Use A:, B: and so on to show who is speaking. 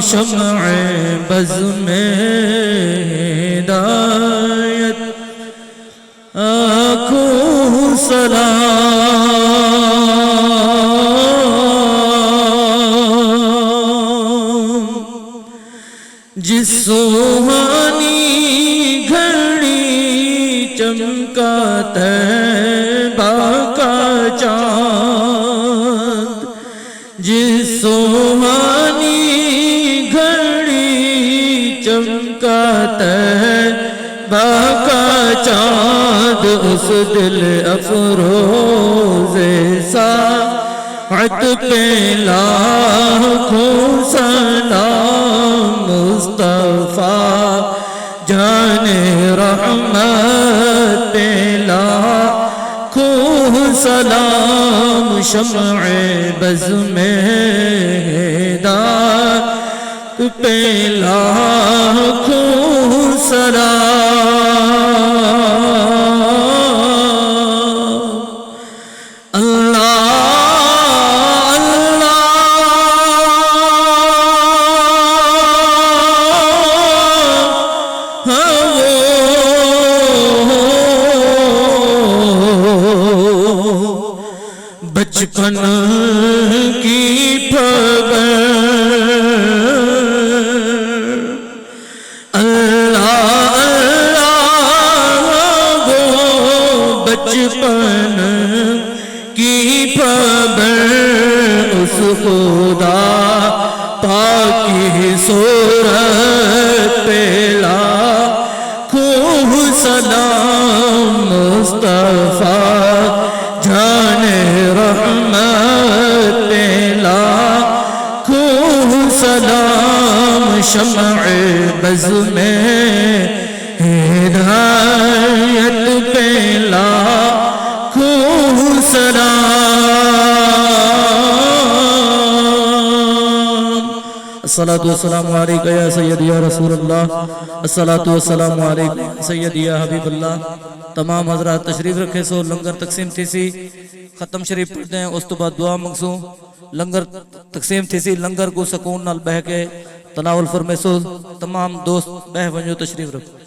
A: شمع بز میں ہدایت آنکھوں سلام جس سوہانی گھڑی چمکا طیبہ کا چاند جس سوہانی گھڑی چمکا طیبہ کا چاند اس دل افروز ساعت پہ لاکھوں سلام مصطفیٰ جان رحمت پہ لاکھوں سلام شمع بز میں ہدایت پہ لاکھوں سلام اللہ بچپن کی پھبر اللہ اللہ وہ بچپن کی پھبر اس خدا پاک کی صورت پہ لاکھوں سلام مصطفیٰ جان رحمت پہ لاکھوں سلام شمع بز میں ہدایت پہ لاکھوں سلام الصلاة والسلام علیکہ یا سیدی یا رسول اللہ الصلاة والسلام علیکہ سیدی یا حبیب اللہ تمام حضرات تشریف رکھے سو لنگر تقسیم تھی سی ختم شریف پڑھتے ہیں اس تو بعد دعا منگسوں لنگر تقسیم تھی سی لنگر کو سکون نال بہ کے تناول فرمے سو تمام دوست بہ ونجو تشریف رکھو